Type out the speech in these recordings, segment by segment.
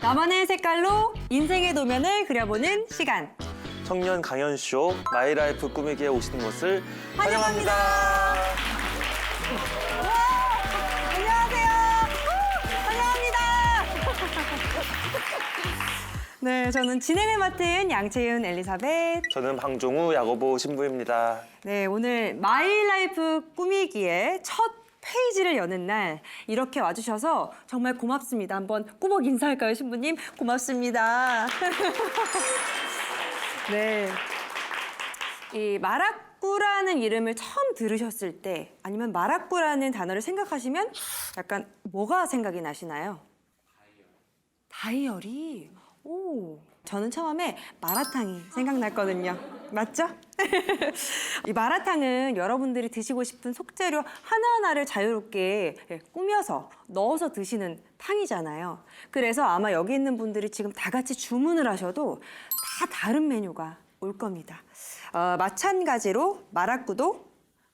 나만의 색깔로 인생의 도면을 그려보는 시간. 청년 강연쇼 마이라이프 꾸미기에 오신 것을 환영합니다. 우와, 안녕하세요. 환영합니다. 네, 저는 진행을 맡은 양채윤 엘리사벳. 저는 방종우 야고보 신부입니다. 네, 오늘 마이라이프 꾸미기의 첫 페이지를 여는 날 이렇게 와주셔서 정말 고맙습니다. 한번 꾸벅 인사할까요, 신부님? 고맙습니다. 네, 이 마라꾸라는 이름을 처음 들으셨을 때 아니면 마라꾸라는 단어를 생각하시면 약간 뭐가 생각이 나시나요? 다이어리. 오, 저는 처음에 마라탕이 생각났거든요. 맞죠? 이 마라탕은 여러분들이 드시고 싶은 속재료 하나하나를 자유롭게 꾸며서 넣어서 드시는 탕이잖아요. 그래서 아마 여기 있는 분들이 지금 다 같이 주문을 하셔도 다 다른 메뉴가 올 겁니다. 마찬가지로 마라꾸도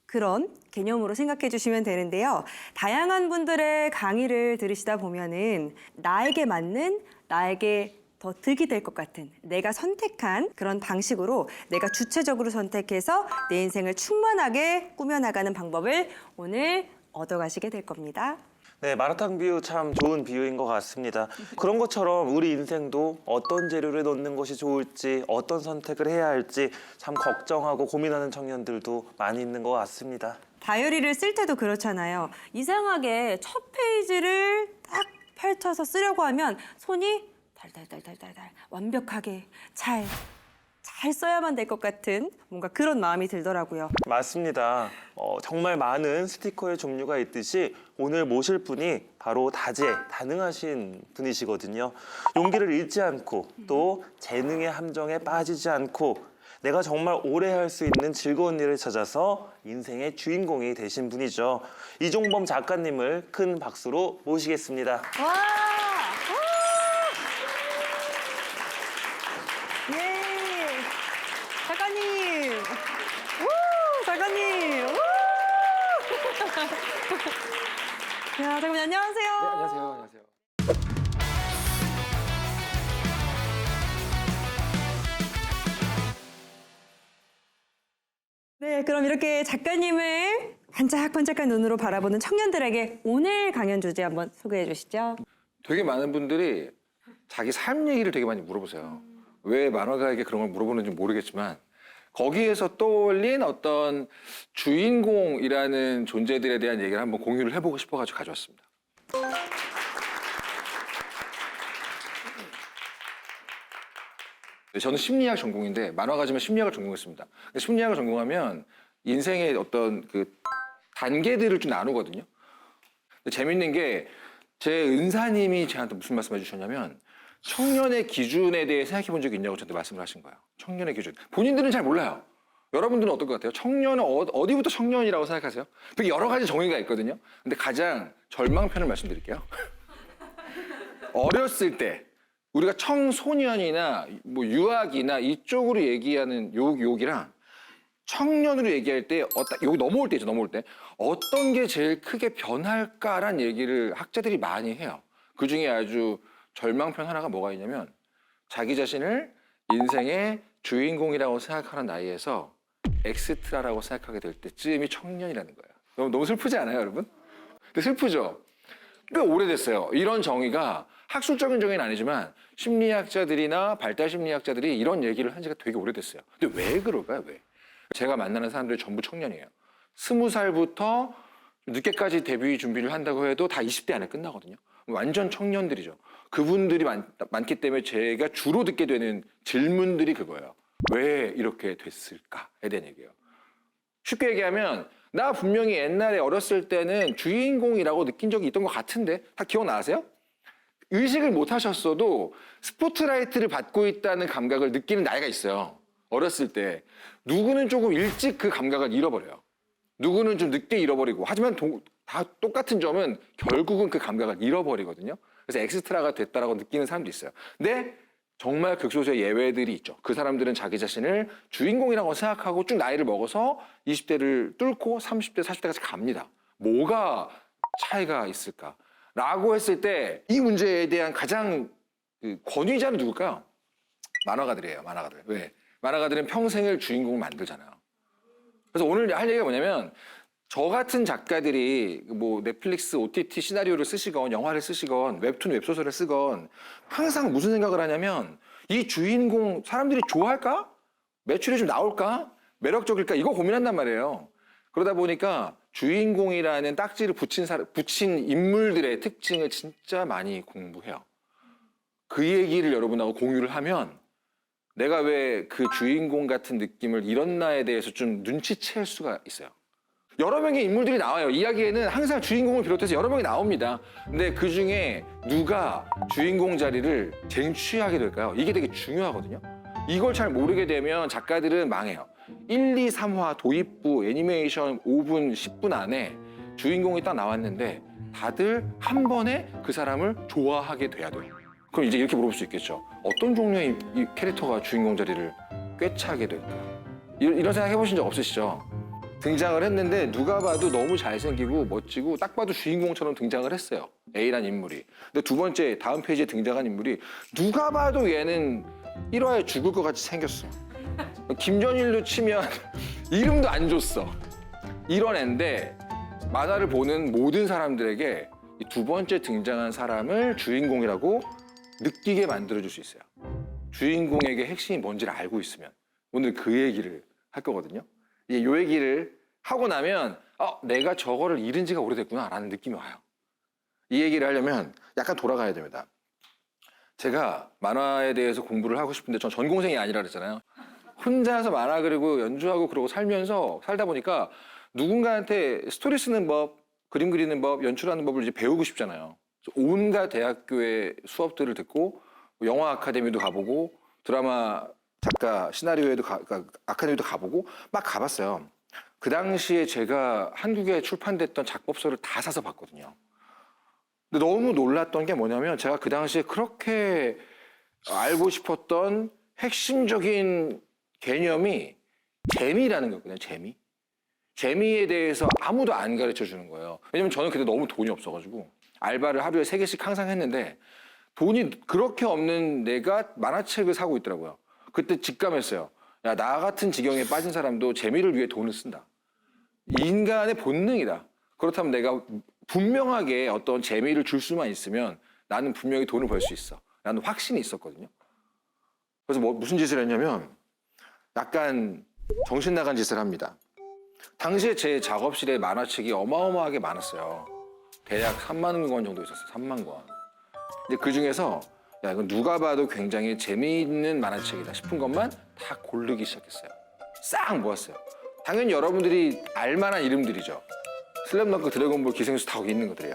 그런 개념으로 생각해 주시면 되는데요. 다양한 분들의 강의를 들으시다 보면은 나에게 맞는, 나에게 더 득이 될 것 같은 내가 선택한 그런 방식으로 내가 주체적으로 선택해서 내 인생을 충만하게 꾸며나가는 방법을 오늘 얻어가시게 될 겁니다. 네, 마라탕 비유 참 좋은 비유인 것 같습니다. 그런 것처럼 우리 인생도 어떤 재료를 넣는 것이 좋을지, 어떤 선택을 해야 할지 참 걱정하고 고민하는 청년들도 많이 있는 것 같습니다. 다이어리를 쓸 때도 그렇잖아요. 이상하게 첫 페이지를 딱 펼쳐서 쓰려고 하면 손이 달달달달달달 완벽하게 잘 써야만 될 것 같은 뭔가 그런 마음이 들더라고요. 맞습니다. 정말 많은 스티커의 종류가 있듯이 오늘 모실 분이 바로 다재다능하신 분이시거든요. 용기를 잃지 않고 또 재능의 함정에 빠지지 않고 내가 정말 오래 할 수 있는 즐거운 일을 찾아서 인생의 주인공이 되신 분이죠. 이종범 작가님을 큰 박수로 모시겠습니다. 와! 예! 작가님! 우! 작가님! 우! 야, 작가님 안녕하세요. 네, 안녕하세요. 안녕하세요. 네, 그럼 이렇게 작가님을 반짝반짝한 눈으로 바라보는 청년들에게 오늘 강연 주제 한번 소개해 주시죠. 되게 많은 분들이 자기 삶 얘기를 되게 많이 물어보세요. 왜 만화가에게 그런 걸 물어보는지 모르겠지만 거기에서 떠올린 어떤 주인공이라는 존재들에 대한 얘기를 한번 공유를 해보고 싶어가지고 가져왔습니다. 저는 심리학 전공인데 만화가지만 심리학을 전공했습니다. 근데 심리학을 전공하면 인생의 어떤 그 단계들을 좀 나누거든요. 근데 재밌는 게 제 은사님이 저한테 무슨 말씀해 주셨냐면 청년의 기준에 대해 생각해 본 적이 있냐고 저한테 말씀을 하신 거예요. 청년의 기준. 본인들은 잘 몰라요. 여러분들은 어떨 것 같아요? 청년은 어디부터 청년이라고 생각하세요? 되게 여러 가지 정의가 있거든요. 근데 가장 절망편을 말씀드릴게요. 어렸을 때 우리가 청소년이나 뭐 유아기나 이쪽으로 얘기하는 욕이랑 청년으로 얘기할 때 여기 넘어올 때죠. 넘어올 때 어떤 게 제일 크게 변할까란 얘기를 학자들이 많이 해요. 그중에 아주 절망편 하나가 뭐가 있냐면 자기 자신을 인생의 주인공이라고 생각하는 나이에서 엑스트라라고 생각하게 될 때쯤이 청년이라는 거예요. 너무 슬프지 않아요, 여러분? 근데 슬프죠? 꽤 오래됐어요. 이런 정의가 학술적인 정의는 아니지만 심리학자들이나 발달 심리학자들이 이런 얘기를 한 지가 되게 오래됐어요. 근데 왜 그럴까요? 왜? 제가 만나는 사람들이 전부 청년이에요. 20살부터 늦게까지 데뷔 준비를 한다고 해도 다 20대 안에 끝나거든요. 완전 청년들이죠. 그분들이 많기 때문에 제가 주로 듣게 되는 질문들이 그거예요. 왜 이렇게 됐을까에 대한 얘기예요. 쉽게 얘기하면 나 분명히 옛날에 어렸을 때는 주인공이라고 느낀 적이 있던 것 같은데 다 기억나세요? 의식을 못 하셨어도 스포트라이트를 받고 있다는 감각을 느끼는 나이가 있어요. 어렸을 때. 누구는 조금 일찍 그 감각을 잃어버려요. 누구는 좀 늦게 잃어버리고. 하지만 다 똑같은 점은 결국은 그 감각을 잃어버리거든요. 그래서 엑스트라가 됐다라고 느끼는 사람도 있어요. 근데 정말 극소수의 예외들이 있죠. 그 사람들은 자기 자신을 주인공이라고 생각하고 쭉 나이를 먹어서 20대를 뚫고 30대, 40대까지 갑니다. 뭐가 차이가 있을까? 라고 했을 때 이 문제에 대한 가장 그 권위자는 누굴까요? 만화가들이에요. 만화가들. 왜? 만화가들은 평생을 주인공을 만들잖아요. 그래서 오늘 할 얘기가 뭐냐면 저 같은 작가들이 뭐 넷플릭스 OTT 시나리오를 쓰시건 영화를 쓰시건 웹툰 웹소설을 쓰건 항상 무슨 생각을 하냐면 이 주인공 사람들이 좋아할까? 매출이 좀 나올까? 매력적일까? 이거 고민한단 말이에요. 그러다 보니까 주인공이라는 딱지를 붙인 인물들의 특징을 진짜 많이 공부해요. 그 얘기를 여러분하고 공유를 하면 내가 왜 그 주인공 같은 느낌을 잃었나에 대해서 좀 눈치챌 수가 있어요. 여러 명의 인물들이 나와요. 이야기에는 항상 주인공을 비롯해서 여러 명이 나옵니다. 근데 그 중에 누가 주인공 자리를 쟁취하게 될까요? 이게 되게 중요하거든요. 이걸 잘 모르게 되면 작가들은 망해요. 1, 2, 3화 도입부 애니메이션 5분, 10분 안에 주인공이 딱 나왔는데 다들 한 번에 그 사람을 좋아하게 돼야 돼요. 그럼 이제 이렇게 물어볼 수 있겠죠. 어떤 종류의 이 캐릭터가 주인공 자리를 꿰차게 될까? 이런 생각 해보신 적 없으시죠? 등장을 했는데 누가 봐도 너무 잘생기고 멋지고 딱 봐도 주인공처럼 등장을 했어요. A란 인물이. 근데 두 번째 다음 페이지에 등장한 인물이 누가 봐도 얘는 1화에 죽을 것 같이 생겼어. 김전일로 치면 이름도 안 줬어. 이런 애인데 만화를 보는 모든 사람들에게 이 두 번째 등장한 사람을 주인공이라고 느끼게 만들어줄 수 있어요. 주인공에게 핵심이 뭔지를 알고 있으면. 오늘 그 얘기를 할 거거든요. 이 얘기를 하고 나면 내가 저거를 잃은 지가 오래됐구나 라는 느낌이 와요. 이 얘기를 하려면 약간 돌아가야 됩니다. 제가 만화에 대해서 공부를 하고 싶은데 전 전공생이 아니라 그랬잖아요. 혼자서 만화 그리고 연주하고 그러고 살다 보니까 누군가한테 스토리 쓰는 법, 그림 그리는 법, 연출하는 법을 이제 배우고 싶잖아요. 온갖 대학교의 수업들을 듣고 영화 아카데미도 가보고 드라마 작가 시나리오에도 아카데미도 가보고 막 가봤어요. 그 당시에 제가 한국에 출판됐던 작법서를 다 사서 봤거든요. 근데 너무 놀랐던 게 뭐냐면 제가 그 당시에 그렇게 알고 싶었던 핵심적인 개념이 재미라는 거였거든요. 재미에 대해서 아무도 안 가르쳐 주는 거예요. 왜냐면 저는 그때 너무 돈이 없어가지고 알바를 하루에 3개씩 항상 했는데 돈이 그렇게 없는 내가 만화책을 사고 있더라고요. 그때 직감했어요. 야, 나 같은 지경에 빠진 사람도 재미를 위해 돈을 쓴다. 인간의 본능이다. 그렇다면 내가 분명하게 어떤 재미를 줄 수만 있으면 나는 분명히 돈을 벌 수 있어. 나는 확신이 있었거든요. 그래서 무슨 짓을 했냐면 약간 정신 나간 짓을 합니다. 당시에 제 작업실에 만화책이 어마어마하게 많았어요. 대략 3만 권 정도 있었어요. 3만 권. 근데 그 중에서 야, 이건 누가 봐도 굉장히 재미있는 만화책이다 싶은 것만 다 고르기 시작했어요. 싹 모았어요. 당연히 여러분들이 알만한 이름들이죠. 슬램덩크, 드래곤볼, 기생수 다 거기 있는 것들이에요.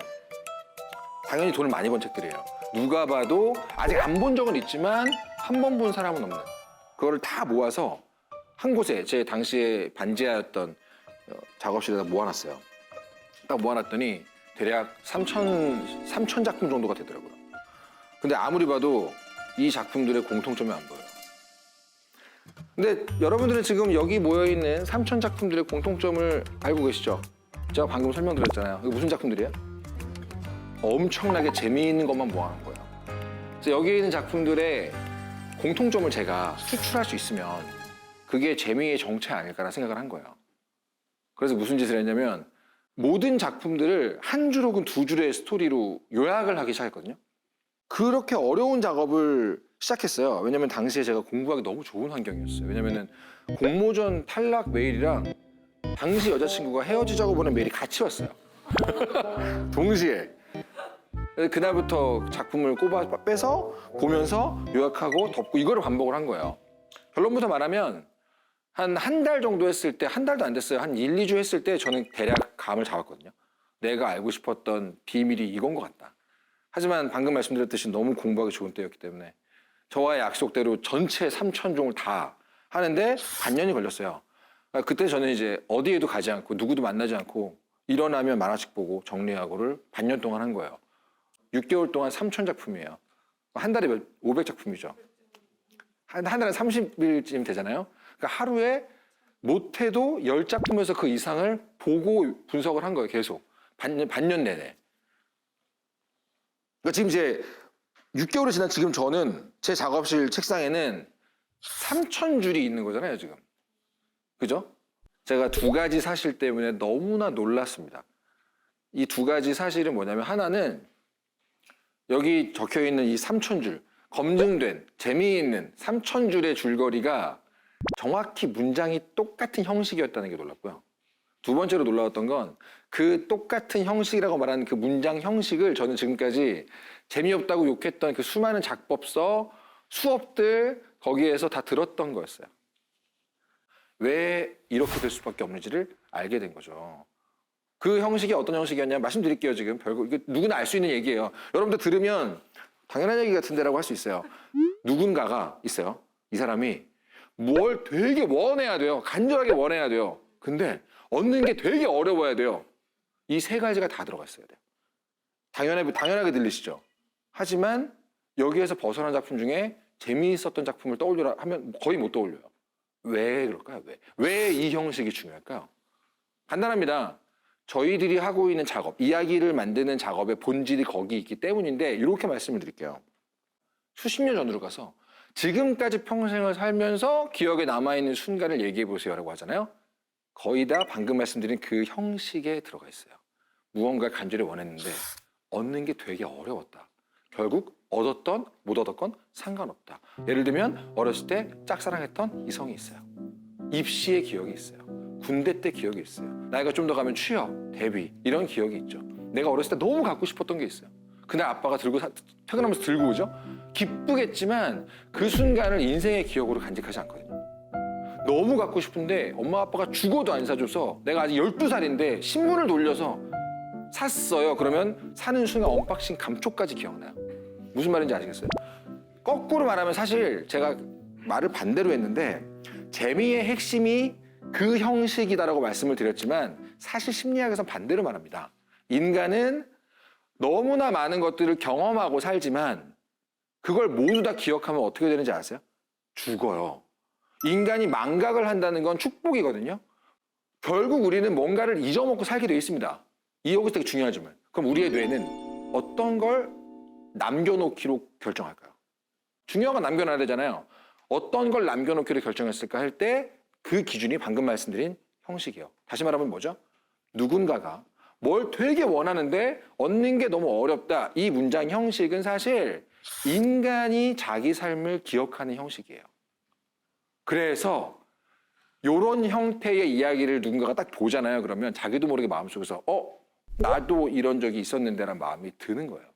당연히 돈을 많이 번 책들이에요. 누가 봐도 아직 안 본 적은 있지만 한 번 본 사람은 없는. 그거를 다 모아서 한 곳에 제 당시에 반지하였던 작업실에다 모아놨어요. 딱 모아놨더니 대략 3천 작품 정도가 되더라고요. 근데 아무리 봐도 이 작품들의 공통점이 안 보여요. 근데 여러분들은 지금 여기 모여있는 3천 작품들의 공통점을 알고 계시죠? 제가 방금 설명드렸잖아요. 이거 무슨 작품들이에요? 엄청나게 재미있는 것만 모아놓은 거예요. 그래서 여기 있는 작품들의 공통점을 제가 수출할 수 있으면 그게 재미의 정체 아닐까라는 생각을 한 거예요. 그래서 무슨 짓을 했냐면 모든 작품들을 한 줄 혹은 두 줄의 스토리로 요약을 하기 시작했거든요. 그렇게 어려운 작업을 시작했어요. 왜냐면 당시에 제가 공부하기 너무 좋은 환경이었어요. 왜냐면은 공모전 탈락 메일이랑 당시 여자친구가 헤어지자고 보낸 메일이 같이 왔어요. 동시에. 그날부터 작품을 빼서 보면서 요약하고 덮고 이거를 반복을 한 거예요. 결론부터 말하면 한 달 정도 했을 때, 한 달도 안 됐어요. 한 1, 2주 했을 때 저는 대략 감을 잡았거든요. 내가 알고 싶었던 비밀이 이건 것 같다. 하지만 방금 말씀드렸듯이 너무 공부하기 좋은 때였기 때문에 저와의 약속대로 전체 3,000종을 다 하는데 반년이 걸렸어요. 그때 저는 이제 어디에도 가지 않고 누구도 만나지 않고 일어나면 만화책 보고 정리하고를 반년 동안 한 거예요. 6개월 동안 3,000작품이에요. 한 달에 500작품이죠. 한 달에 30일쯤 되잖아요. 그러니까 하루에 못해도 10작품에서 그 이상을 보고 분석을 한 거예요. 계속. 반년 내내. 그러니까 지금 이제 6개월이 지난 지금 저는 제 작업실 책상에는 3,000줄이 있는 거잖아요, 지금. 그죠? 제가 두 가지 사실 때문에 너무나 놀랐습니다. 이 두 가지 사실은 뭐냐면 하나는 여기 적혀 있는 이 3,000줄, 검증된 재미있는 3,000줄의 줄거리가 정확히 문장이 똑같은 형식이었다는 게 놀랐고요. 두 번째로 놀라웠던 건 그 똑같은 형식이라고 말하는 그 문장 형식을 저는 지금까지 재미없다고 욕했던 그 수많은 작법서, 수업들 거기에서 다 들었던 거였어요. 왜 이렇게 될 수밖에 없는지를 알게 된 거죠. 그 형식이 어떤 형식이었냐 말씀드릴게요. 지금 별거 이게 누구나 알 수 있는 얘기예요. 여러분들 들으면 당연한 얘기 같은데라고 할 수 있어요. 누군가가 있어요. 이 사람이 뭘 되게 원해야 돼요. 간절하게 원해야 돼요. 근데 얻는 게 되게 어려워야 돼요. 이 세 가지가 다 들어가 있어야 돼요. 당연하게 들리시죠? 하지만 여기에서 벗어난 작품 중에 재미있었던 작품을 떠올려라 하면 거의 못 떠올려요. 왜 그럴까요? 왜 이 형식이 중요할까요? 간단합니다. 저희들이 하고 있는 작업, 이야기를 만드는 작업의 본질이 거기 있기 때문인데 이렇게 말씀을 드릴게요. 수십 년 전으로 가서 지금까지 평생을 살면서 기억에 남아있는 순간을 얘기해 보세요라고 하잖아요. 거의 다 방금 말씀드린 그 형식에 들어가 있어요. 무언가 간절히 원했는데 얻는 게 되게 어려웠다. 결국 얻었던 못 얻었건 상관없다. 예를 들면 어렸을 때 짝사랑했던 이성이 있어요. 입시의 기억이 있어요. 군대 때 기억이 있어요. 나이가 좀 더 가면 취업, 데뷔 이런 기억이 있죠. 내가 어렸을 때 너무 갖고 싶었던 게 있어요. 그날 아빠가 퇴근하면서 들고 오죠. 기쁘겠지만 그 순간을 인생의 기억으로 간직하지 않거든요. 너무 갖고 싶은데 엄마 아빠가 죽어도 안 사줘서 내가 아직 12살인데 신문을 돌려서 샀어요. 그러면 사는 순간 언박싱 감촉까지 기억나요. 무슨 말인지 아시겠어요? 거꾸로 말하면 사실 제가 말을 반대로 했는데 재미의 핵심이 그 형식이다라고 말씀을 드렸지만 사실 심리학에선 반대로 말합니다. 인간은 너무나 많은 것들을 경험하고 살지만 그걸 모두 다 기억하면 어떻게 되는지 아세요? 죽어요. 인간이 망각을 한다는 건 축복이거든요. 결국 우리는 뭔가를 잊어먹고 살게 돼 있습니다. 여기서 되게 중요하지만 그럼 우리의 뇌는 어떤 걸 남겨놓기로 결정할까요? 중요한 건 남겨놔야 되잖아요. 어떤 걸 남겨놓기로 결정했을까 할 때 그 기준이 방금 말씀드린 형식이에요. 다시 말하면 뭐죠? 누군가가 뭘 되게 원하는데 얻는 게 너무 어렵다. 이 문장 형식은 사실 인간이 자기 삶을 기억하는 형식이에요. 그래서 이런 형태의 이야기를 누군가가 딱 보잖아요. 그러면 자기도 모르게 마음속에서 나도 이런 적이 있었는데라는 마음이 드는 거예요.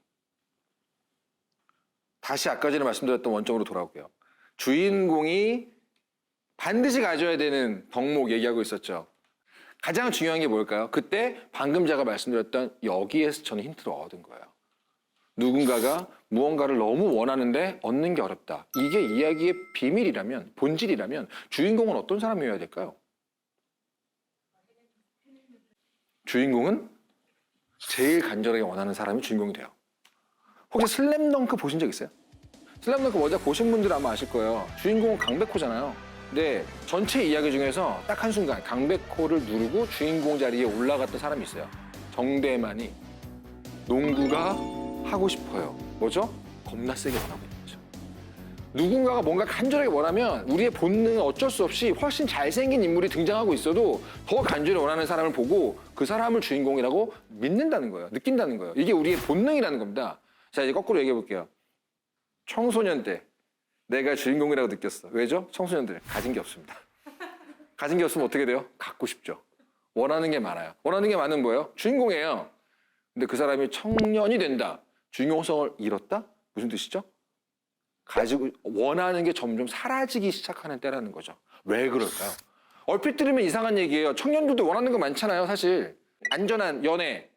다시 아까 전에 말씀드렸던 원점으로 돌아올게요. 주인공이 반드시 가져야 되는 덕목 얘기하고 있었죠. 가장 중요한 게 뭘까요? 그때 방금 제가 말씀드렸던 여기에서 저는 힌트를 얻은 거예요. 누군가가 무언가를 너무 원하는데 얻는 게 어렵다. 이게 이야기의 비밀이라면, 본질이라면 주인공은 어떤 사람이어야 될까요? 주인공은 제일 간절하게 원하는 사람이 주인공이 돼요. 혹시 슬램덩크 보신 적 있어요? 슬램덩크 원작 보신 분들은 아마 아실 거예요. 주인공은 강백호잖아요. 근데 전체 이야기 중에서 딱 한순간 강백호를 누르고 주인공 자리에 올라갔던 사람이 있어요. 정대만이 농구가 하고 싶어요. 뭐죠? 겁나 세게 원하고 있는 거죠. 누군가가 뭔가 간절하게 원하면 우리의 본능은 어쩔 수 없이 훨씬 잘생긴 인물이 등장하고 있어도 더 간절히 원하는 사람을 보고 그 사람을 주인공이라고 믿는다는 거예요. 느낀다는 거예요. 이게 우리의 본능이라는 겁니다. 자, 이제 거꾸로 얘기해 볼게요. 청소년 때 내가 주인공이라고 느꼈어. 왜죠? 청소년들 가진 게 없습니다. 가진 게 없으면 어떻게 돼요? 갖고 싶죠. 원하는 게 많아요. 원하는 게 많은 뭐예요? 주인공이에요. 근데 그 사람이 청년이 된다. 주인공성을 잃었다? 무슨 뜻이죠? 가지고 원하는 게 점점 사라지기 시작하는 때라는 거죠. 왜 그럴까요? 얼핏 들으면 이상한 얘기예요. 청년들도 원하는 거 많잖아요, 사실. 안전한 연애,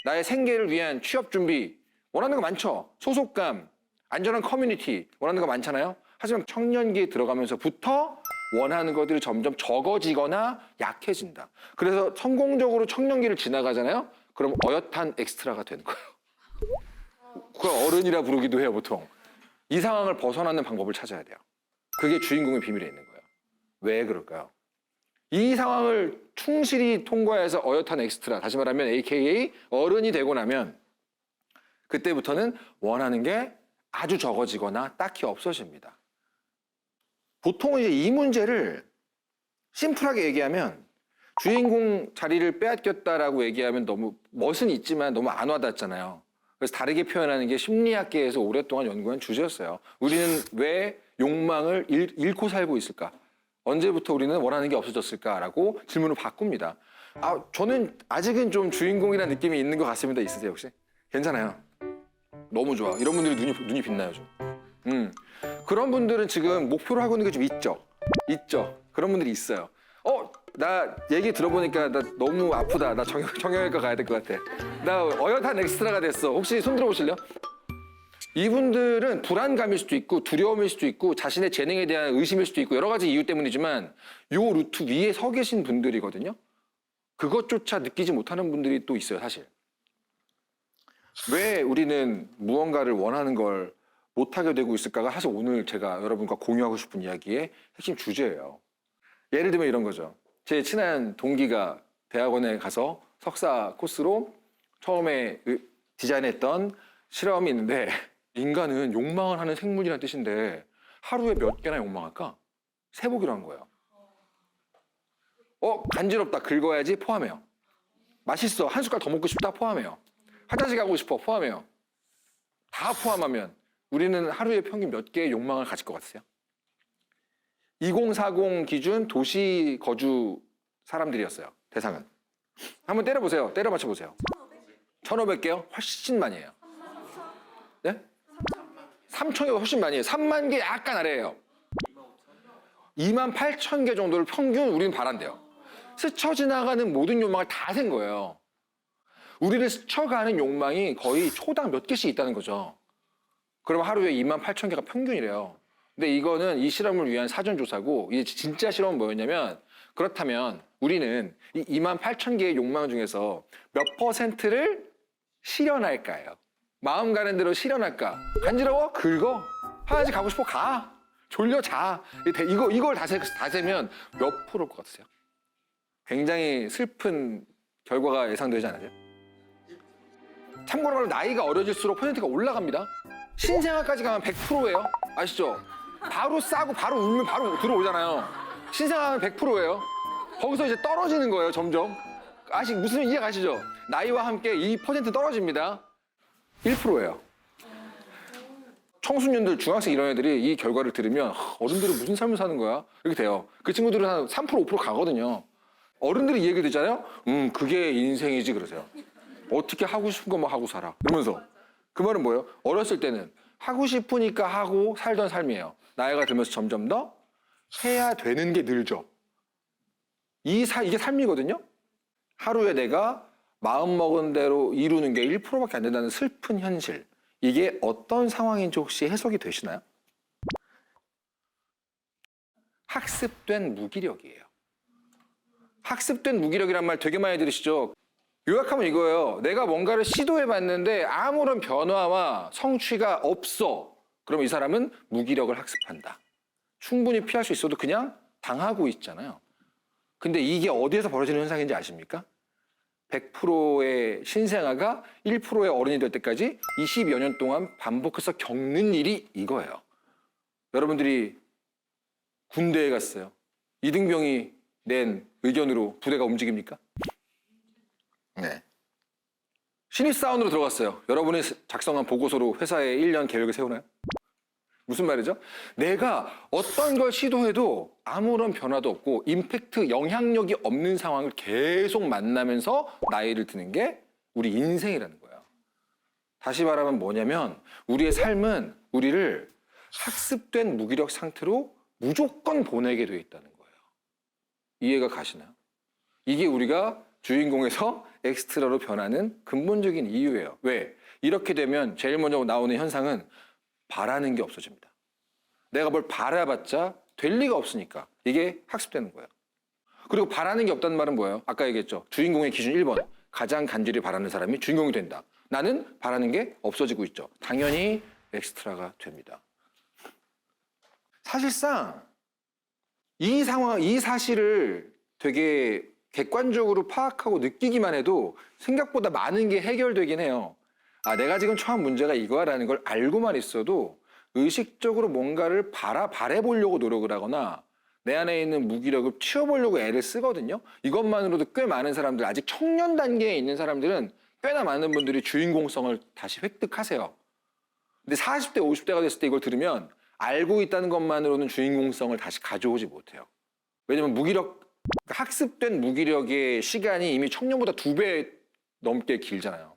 나의 생계를 위한 취업 준비, 원하는 거 많죠. 소속감, 안전한 커뮤니티, 원하는 거 많잖아요. 하지만 청년기에 들어가면서부터 원하는 것들이 점점 적어지거나 약해진다. 그래서 성공적으로 청년기를 지나가잖아요. 그럼 어엿한 엑스트라가 되는 거예요. 그걸 어른이라 부르기도 해요, 보통. 이 상황을 벗어나는 방법을 찾아야 돼요. 그게 주인공의 비밀에 있는 거예요. 왜 그럴까요? 이 상황을 충실히 통과해서 어엿한 엑스트라, 다시 말하면 AKA 어른이 되고 나면 그때부터는 원하는 게 아주 적어지거나 딱히 없어집니다. 보통은 이제 이 문제를 심플하게 얘기하면 주인공 자리를 빼앗겼다라고 얘기하면 너무 멋은 있지만 너무 안 와닿잖아요. 그래서 다르게 표현하는 게 심리학계에서 오랫동안 연구한 주제였어요. 우리는 왜 욕망을 잃고 살고 있을까? 언제부터 우리는 원하는 게 없어졌을까라고 질문을 바꿉니다. 저는 아직은 좀 주인공이라는 느낌이 있는 것 같습니다. 있으세요 혹시? 괜찮아요. 너무 좋아. 이런 분들이 눈이 빛나요 좀. 그런 분들은 지금 목표로 하고 있는 게 좀 있죠. 있죠. 그런 분들이 있어요. 나 얘기 들어보니까 나 너무 아프다. 나 정형외과 가야 될 것 같아. 나 어엿한 엑스트라가 됐어. 혹시 손 들어보실래요? 이분들은 불안감일 수도 있고 두려움일 수도 있고 자신의 재능에 대한 의심일 수도 있고 여러 가지 이유 때문이지만 요 루트 위에 서 계신 분들이거든요. 그것조차 느끼지 못하는 분들이 또 있어요, 사실. 왜 우리는 무언가를 원하는 걸 못하게 되고 있을까가 사실 오늘 제가 여러분과 공유하고 싶은 이야기의 핵심 주제예요. 예를 들면 이런 거죠. 제 친한 동기가 대학원에 가서 석사 코스로 처음에 디자인했던 실험이 있는데 인간은 욕망을 하는 생물이라는 뜻인데 하루에 몇 개나 욕망할까? 세보기로 한 거예요. 간지럽다 긁어야지 포함해요. 맛있어 한 숟갈 더 먹고 싶다 포함해요. 화장실 가고 싶어 포함해요. 다 포함하면 우리는 하루에 평균 몇 개의 욕망을 가질 것 같으세요? 2040 기준 도시 거주 사람들이었어요. 대상은. 한번 때려보세요. 때려 맞춰보세요. 1,500개요? 훨씬 많이에요. 네? 3,000개가 훨씬 많이에요. 3만 개 약간 아래예요. 28,000개 정도를 평균 우리는 바란대요. 스쳐 지나가는 모든 욕망을 다 센 거예요. 우리를 스쳐가는 욕망이 거의 초당 몇 개씩 있다는 거죠. 그럼 하루에 28,000개가 평균이래요. 근데 이거는 이 실험을 위한 사전조사고 이 진짜 실험은 뭐였냐면 그렇다면 우리는 이 28,000개의 욕망 중에서 몇 %를 실현할까요? 마음 가는 대로 실현할까? 간지러워? 긁어. 화장실 가고 싶어? 가. 졸려? 자. 이걸 다 세면 몇 프로일 것 같으세요? 굉장히 슬픈 결과가 예상되지 않으세요? 참고로 말하면 나이가 어려질수록 퍼센트가 올라갑니다. 신생아까지 가면 100%예요. 아시죠? 바로 싸고 바로 울면 바로 들어오잖아요. 신생아는 100%예요. 거기서 이제 떨어지는 거예요, 점점. 무슨 이해 가시죠? 나이와 함께 이 퍼센트 떨어집니다. 1%예요. 청소년들, 중학생 이런 애들이 이 결과를 들으면 어른들은 무슨 삶을 사는 거야? 이렇게 돼요. 그 친구들은 한 3%, 5% 가거든요. 어른들이 이 얘기 듣잖아요? 그게 인생이지 그러세요. 어떻게 하고 싶은 것만 하고 살아. 이러면서. 그 말은 뭐예요? 어렸을 때는 하고 싶으니까 하고 살던 삶이에요. 나이가 들면서 점점 더 해야 되는 게 늘죠. 이게 삶이거든요? 하루에 내가 마음먹은 대로 이루는 게 1%밖에 안 된다는 슬픈 현실. 이게 어떤 상황인지 혹시 해석이 되시나요? 학습된 무기력이에요. 학습된 무기력이란 말 되게 많이 들으시죠? 요약하면 이거예요. 내가 뭔가를 시도해봤는데 아무런 변화와 성취가 없어. 그럼 이 사람은 무기력을 학습한다. 충분히 피할 수 있어도 그냥 당하고 있잖아요. 근데 이게 어디에서 벌어지는 현상인지 아십니까? 100%의 신생아가 1%의 어른이 될 때까지 20여 년 동안 반복해서 겪는 일이 이거예요. 여러분들이 군대에 갔어요. 이등병이 낸 의견으로 부대가 움직입니까? 네. 신입사원으로 들어갔어요. 여러분이 작성한 보고서로 회사의 1년 계획을 세우나요? 무슨 말이죠? 내가 어떤 걸 시도해도 아무런 변화도 없고 임팩트, 영향력이 없는 상황을 계속 만나면서 나이를 드는 게 우리 인생이라는 거예요. 다시 말하면 뭐냐면 우리의 삶은 우리를 학습된 무기력 상태로 무조건 보내게 돼 있다는 거예요. 이해가 가시나요? 이게 우리가 주인공에서 엑스트라로 변하는 근본적인 이유예요. 왜? 이렇게 되면 제일 먼저 나오는 현상은 바라는 게 없어집니다. 내가 뭘 바라봤자 될 리가 없으니까 이게 학습되는 거예요. 그리고 바라는 게 없다는 말은 뭐예요? 아까 얘기했죠. 주인공의 기준 1번. 가장 간절히 바라는 사람이 주인공이 된다. 나는 바라는 게 없어지고 있죠. 당연히 엑스트라가 됩니다. 사실상 이 상황, 이 사실을 되게 객관적으로 파악하고 느끼기만 해도 생각보다 많은 게 해결되긴 해요. 아, 내가 지금 처한 문제가 이거야라는 걸 알고만 있어도 의식적으로 뭔가를 바래보려고 노력을 하거나 내 안에 있는 무기력을 치워보려고 애를 쓰거든요. 이것만으로도 꽤 많은 사람들, 아직 청년 단계에 있는 사람들은 꽤나 많은 분들이 주인공성을 다시 획득하세요. 근데 40대, 50대가 됐을 때 이걸 들으면 알고 있다는 것만으로는 주인공성을 다시 가져오지 못해요. 왜냐면 학습된 무기력의 시간이 이미 청년보다 2배 넘게 길잖아요.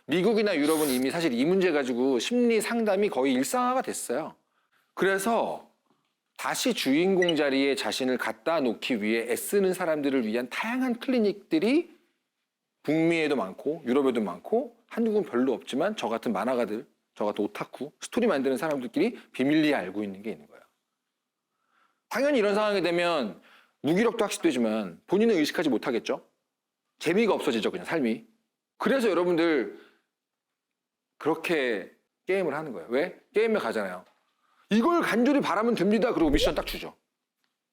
미국이나 유럽은 이미 사실 이 문제 가지고 심리 상담이 거의 일상화가 됐어요. 그래서 다시 주인공 자리에 자신을 갖다 놓기 위해 애쓰는 사람들을 위한 다양한 클리닉들이 북미에도 많고 유럽에도 많고 한국은 별로 없지만 저 같은 만화가들, 저 같은 오타쿠, 스토리 만드는 사람들끼리 비밀리에 알고 있는 게 있는 거예요. 당연히 이런 상황이 되면 무기력도 학습되지만 본인은 의식하지 못하겠죠? 재미가 없어지죠, 그냥 삶이. 그래서 여러분들 그렇게 게임을 하는 거예요. 왜? 게임에 가잖아요. 이걸 간절히 바라면 됩니다. 그리고 미션 딱 주죠.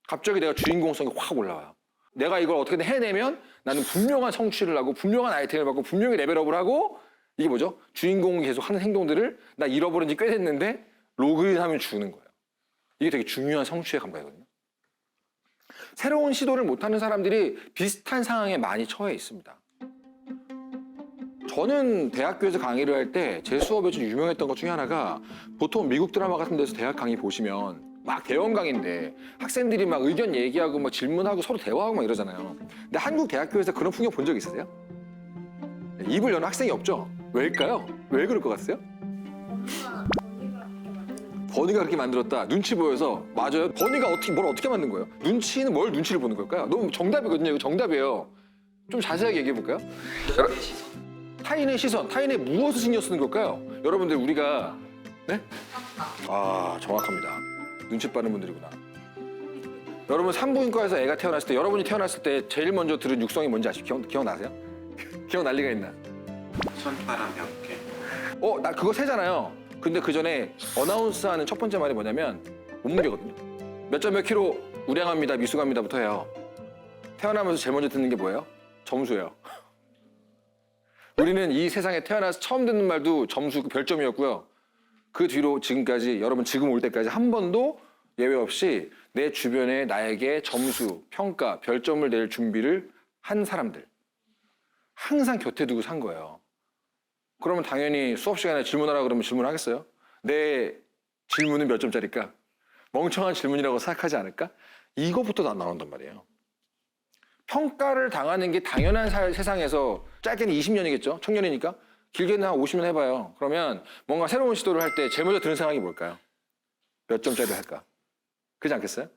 갑자기 내가 주인공성이 확 올라와요. 내가 이걸 어떻게든 해내면 나는 분명한 성취를 하고 분명한 아이템을 받고 분명히 레벨업을 하고 이게 뭐죠? 주인공이 계속 하는 행동들을 나 잃어버린 지 꽤 됐는데 로그인하면 주는 거예요. 이게 되게 중요한 성취의 감각이거든요. 새로운 시도를 못하는 사람들이 비슷한 상황에 많이 처해 있습니다. 저는 대학교에서 강의를 할 때 제 수업에 좀 유명했던 것 중에 하나가 보통 미국 드라마 같은 데서 대학 강의 보시면 막 대형 강의인데 학생들이 막 의견 얘기하고 막 질문하고 서로 대화하고 막 이러잖아요. 근데 한국 대학교에서 그런 풍경 본 적 있으세요? 입을 여는 학생이 없죠? 왜일까요? 왜 그럴 것 같으세요? 버니가 그렇게 만들었다. 눈치 보여서. 맞아요. 버니가 뭘 어떻게 만든 거예요? 눈치는 뭘 눈치를 보는 걸까요? 너무 정답이거든요. 이거 정답이에요. 좀 자세하게 얘기해 볼까요? 타인의 시선, 타인의 무엇을 신경 쓰는 걸까요? 여러분들 우리가 네? 아, 정확합니다. 눈치 빠른 분들이구나. 여러분 산부인과에서 애가 태어났을 때 여러분이 태어났을 때 제일 먼저 들은 육성이 뭔지 아시죠? 기억나세요? 기억날 리가 있나? 손바람 몇 개. 나 그거 세잖아요. 근데 그 전에 어나운스 하는 첫 번째 말이 뭐냐면 몸무게거든요. 몇 점 몇 킬로 우량합니다, 미숙합니다부터 해요. 태어나면서 제일 먼저 듣는 게 뭐예요? 점수예요. 우리는 이 세상에 태어나서 처음 듣는 말도 점수, 별점이었고요. 그 뒤로 지금까지, 여러분 지금 올 때까지 한 번도 예외 없이 내 주변에 나에게 점수, 평가, 별점을 낼 준비를 한 사람들. 항상 곁에 두고 산 거예요. 그러면 당연히 수업 시간에 질문하라 그러면 질문하겠어요? 내 질문은 몇 점짜리일까? 멍청한 질문이라고 생각하지 않을까? 이거부터도 안 나온단 말이에요. 평가를 당하는 게 당연한 세상에서 짧게는 20년이겠죠? 청년이니까. 길게는 한 50년 해봐요. 그러면 뭔가 새로운 시도를 할 때 제일 먼저 드는 생각이 뭘까요? 몇 점짜리 할까? 그렇지 않겠어요?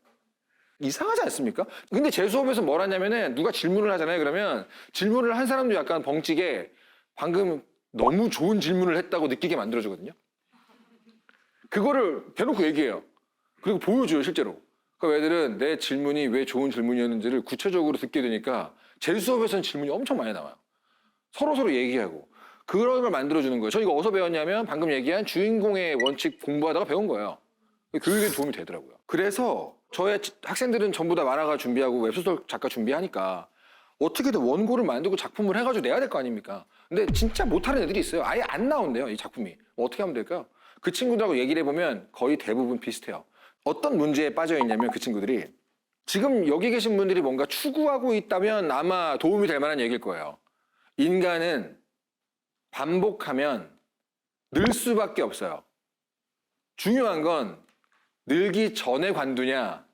이상하지 않습니까? 근데 제 수업에서 뭘 하냐면은 누가 질문을 하잖아요. 그러면 질문을 한 사람도 약간 벙찌게 방금 너무 좋은 질문을 했다고 느끼게 만들어주거든요. 그거를 대놓고 얘기해요. 그리고 보여줘요, 실제로. 그러니까 애들은 내 질문이 왜 좋은 질문이었는지를 구체적으로 듣게 되니까 제 수업에서는 질문이 엄청 많이 나와요. 서로 얘기하고. 그런 걸 만들어주는 거예요. 저 이거 어디서 배웠냐면 방금 얘기한 주인공의 원칙 공부하다가 배운 거예요. 교육에 도움이 되더라고요. 그래서 저의 학생들은 전부 다 만화가 준비하고 웹소설 작가 준비하니까 어떻게든 원고를 만들고 작품을 해가지고 내야 될 거 아닙니까? 근데 진짜 못하는 애들이 있어요. 아예 안 나온대요, 이 작품이. 어떻게 하면 될까요? 그 친구들하고 얘기를 해보면 거의 대부분 비슷해요. 어떤 문제에 빠져 있냐면 그 친구들이 지금 여기 계신 분들이 뭔가 추구하고 있다면 아마 도움이 될 만한 얘기일 거예요. 인간은 반복하면 늘 수밖에 없어요. 중요한 건 늘기 전에 관두냐,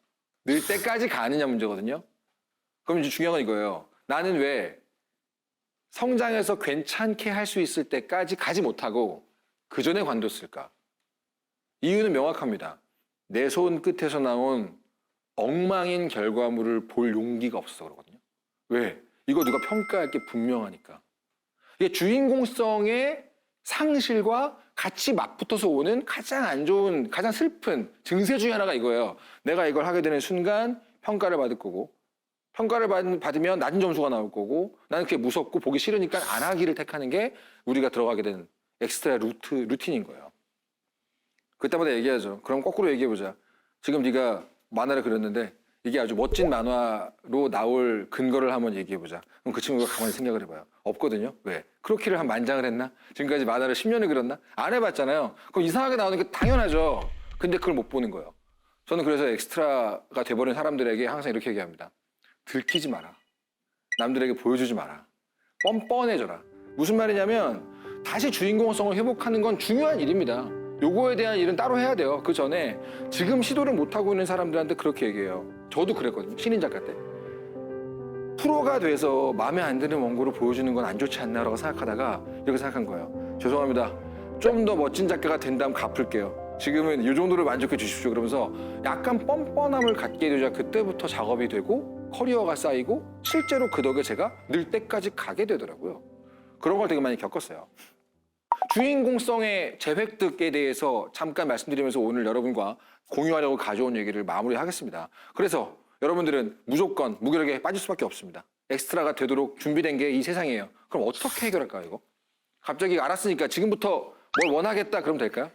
늘 때까지 가느냐 문제거든요. 그럼 이제 중요한 건 이거예요. 나는 왜 성장해서 괜찮게 할 수 있을 때까지 가지 못하고 그 전에 관뒀을까? 이유는 명확합니다. 내 손 끝에서 나온 엉망인 결과물을 볼 용기가 없어서 그러거든요. 왜? 이거 누가 평가할 게 분명하니까. 이게 주인공성의 상실과 같이 맞붙어서 오는 가장 안 좋은, 가장 슬픈 증세 중에 하나가 이거예요. 내가 이걸 하게 되는 순간 평가를 받을 거고, 평가를 받으면 낮은 점수가 나올 거고, 나는 그게 무섭고 보기 싫으니까 안 하기를 택하는 게 우리가 들어가게 된 엑스트라 루틴인 거예요. 그때마다 얘기하죠. 그럼 거꾸로 얘기해보자. 지금 네가 만화를 그렸는데 이게 아주 멋진 만화로 나올 근거를 한번 얘기해보자. 그럼 그 친구가 가만히 생각을 해봐요. 없거든요. 왜? 크로키를 한 만장을 했나? 지금까지 만화를 10년을 그렸나? 안 해봤잖아요. 그럼 이상하게 나오는 게 당연하죠. 근데 그걸 못 보는 거예요. 저는 그래서 엑스트라가 돼버린 사람들에게 항상 이렇게 얘기합니다. 들키지 마라. 남들에게 보여주지 마라. 뻔뻔해져라. 무슨 말이냐면 다시 주인공성을 회복하는 건 중요한 일입니다. 요거에 대한 일은 따로 해야 돼요. 그 전에 지금 시도를 못하고 있는 사람들한테 그렇게 얘기해요. 저도 그랬거든요. 신인 작가 때. 프로가 돼서 마음에 안 드는 원고를 보여주는 건 안 좋지 않나라고 생각하다가 이렇게 생각한 거예요. 죄송합니다. 좀 더 멋진 작가가 된다면 갚을게요. 지금은 이 정도로 만족해 주십시오. 그러면서 약간 뻔뻔함을 갖게 되자 그때부터 작업이 되고 커리어가 쌓이고 실제로 그 덕에 제가 늘 때까지 가게 되더라고요. 그런 걸 되게 많이 겪었어요. 주인공성의 재획득에 대해서 잠깐 말씀드리면서 오늘 여러분과 공유하려고 가져온 얘기를 마무리하겠습니다. 그래서 여러분들은 무조건 무기력에 빠질 수밖에 없습니다. 엑스트라가 되도록 준비된 게 이 세상이에요. 그럼 어떻게 해결할까요, 이거? 갑자기 알았으니까 지금부터 뭘 원하겠다 그러면 될까요?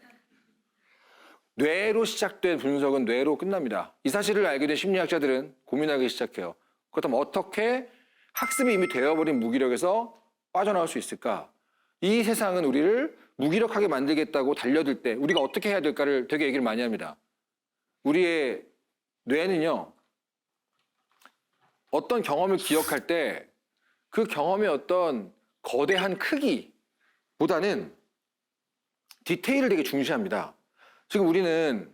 뇌로 시작된 분석은 뇌로 끝납니다. 이 사실을 알게 된 심리학자들은 고민하기 시작해요. 그렇다면 어떻게 학습이 이미 되어버린 무기력에서 빠져나올 수 있을까? 이 세상은 우리를 무기력하게 만들겠다고 달려들 때 우리가 어떻게 해야 될까를 되게 얘기를 많이 합니다. 우리의 뇌는요. 어떤 경험을 기억할 때 그 경험의 어떤 거대한 크기보다는 디테일을 되게 중시합니다. 지금 우리는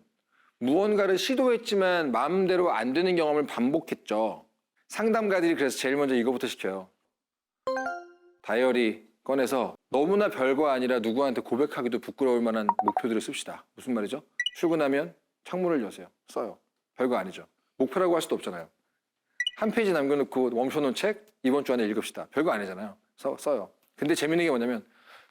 무언가를 시도했지만 마음대로 안 되는 경험을 반복했죠. 상담가들이 그래서 제일 먼저 이거부터 시켜요. 다이어리 꺼내서 너무나 별거 아니라 누구한테 고백하기도 부끄러울 만한 목표들을 씁시다. 무슨 말이죠? 출근하면 창문을 여세요. 써요. 별거 아니죠. 목표라고 할 수도 없잖아요. 한 페이지 남겨놓고 멈춰놓은 책 이번 주 안에 읽읍시다. 별거 아니잖아요. 써요. 근데 재밌는 게 뭐냐면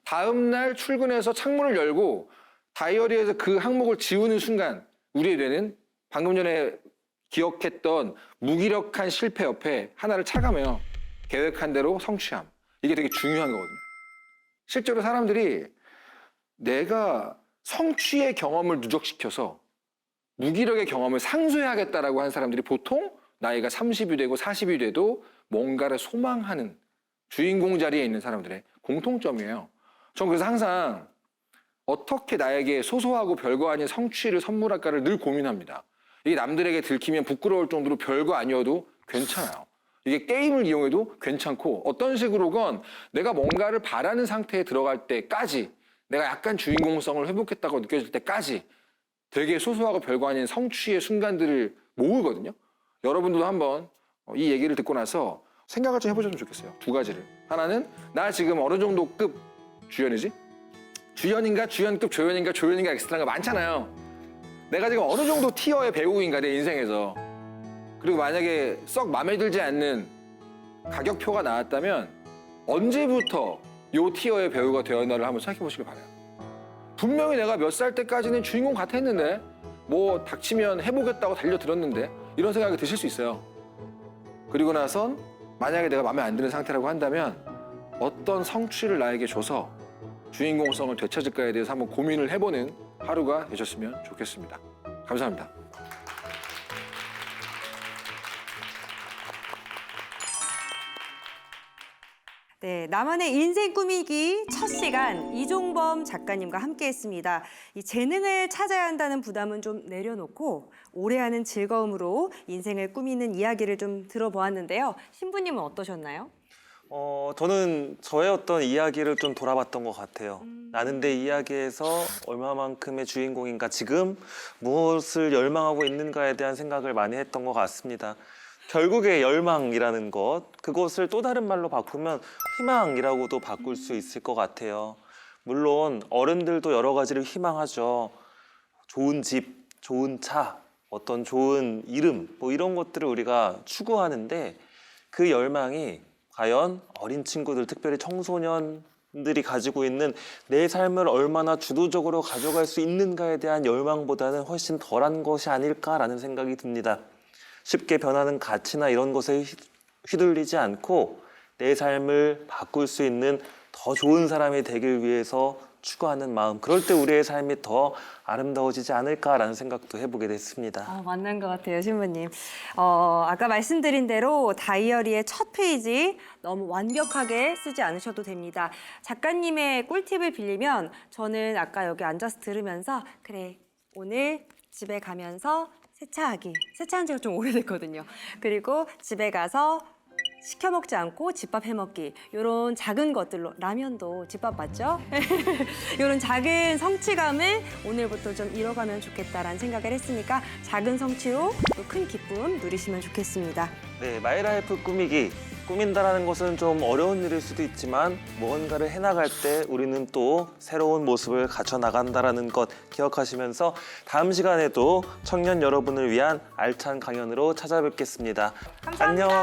다음 날 출근해서 창문을 열고 다이어리에서 그 항목을 지우는 순간 우리의 뇌는 방금 전에 기억했던 무기력한 실패 옆에 하나를 차감해요. 계획한 대로 성취함. 이게 되게 중요한 거거든요. 실제로 사람들이 내가 성취의 경험을 누적시켜서 무기력의 경험을 상쇄하겠다라고 하는 사람들이 보통 나이가 30이 되고 40이 돼도 뭔가를 소망하는 주인공 자리에 있는 사람들의 공통점이에요. 전 그래서 항상 어떻게 나에게 소소하고 별거 아닌 성취를 선물할까를 늘 고민합니다. 이게 남들에게 들키면 부끄러울 정도로 별거 아니어도 괜찮아요. 이게 게임을 이용해도 괜찮고 어떤 식으로건 내가 뭔가를 바라는 상태에 들어갈 때까지 내가 약간 주인공성을 회복했다고 느껴질 때까지 되게 소소하고 별거 아닌 성취의 순간들을 모으거든요. 여러분들도 한번 이 얘기를 듣고 나서 생각을 좀 해보셨으면 좋겠어요. 두 가지를. 하나는 나 지금 어느 정도 급 주연이지? 주연인가 주연급 조연인가 조연인가 엑스트라가 많잖아요. 내가 지금 어느 정도 티어의 배우인가 내 인생에서. 그리고 만약에 썩 마음에 들지 않는 가격표가 나왔다면 언제부터 요 티어의 배우가 되었나를 한번 생각해 보시길 바라요. 분명히 내가 몇 살 때까지는 주인공 같았는데 뭐 닥치면 해보겠다고 달려들었는데 이런 생각이 드실 수 있어요. 그리고 나선 만약에 내가 마음에 안 드는 상태라고 한다면 어떤 성취를 나에게 줘서 주인공성을 되찾을까에 대해서 한번 고민을 해보는 하루가 되셨으면 좋겠습니다. 감사합니다. 네, 나만의 인생 꾸미기 첫 시간 이종범 작가님과 함께했습니다. 이 재능을 찾아야 한다는 부담은 좀 내려놓고 오래 하는 즐거움으로 인생을 꾸미는 이야기를 좀 들어보았는데요. 신부님은 어떠셨나요? 저는 저의 어떤 이야기를 좀 돌아봤던 것 같아요. 나는 내 이야기에서 얼마만큼의 주인공인가, 지금 무엇을 열망하고 있는가에 대한 생각을 많이 했던 것 같습니다. 결국에 열망이라는 것, 그것을 또 다른 말로 바꾸면 희망이라고도 바꿀 수 있을 것 같아요. 물론 어른들도 여러 가지를 희망하죠. 좋은 집, 좋은 차, 어떤 좋은 이름, 뭐 이런 것들을 우리가 추구하는데 그 열망이 과연 어린 친구들, 특별히 청소년들이 가지고 있는 내 삶을 얼마나 주도적으로 가져갈 수 있는가에 대한 열망보다는 훨씬 덜한 것이 아닐까라는 생각이 듭니다. 쉽게 변하는 가치나 이런 것에 휘둘리지 않고 내 삶을 바꿀 수 있는 더 좋은 사람이 되길 위해서 추구하는 마음, 그럴 때 우리의 삶이 더 아름다워지지 않을까라는 생각도 해보게 됐습니다. 맞는 것 같아요, 신부님. 아까 말씀드린 대로 다이어리의 첫 페이지 너무 완벽하게 쓰지 않으셔도 됩니다. 작가님의 꿀팁을 빌리면 저는 아까 여기 앉아서 들으면서 그래, 오늘 집에 가면서 세차하기. 세차한 지가 좀 오래됐거든요. 그리고 집에 가서 시켜 먹지 않고 집밥 해 먹기. 이런 작은 것들로 라면도 집밥 맞죠? 이런 작은 성취감을 오늘부터 좀 이뤄가면 좋겠다라는 생각을 했으니까 작은 성취로 또 큰 기쁨 누리시면 좋겠습니다. 네, 마이라이프 꾸미기. 꾸민다라는 것은 좀 어려운 일일 수도 있지만 무언가를 해나갈 때 우리는 또 새로운 모습을 갖춰 나간다라는 것 기억하시면서 다음 시간에도 청년 여러분을 위한 알찬 강연으로 찾아뵙겠습니다. 감사합니다. 안녕.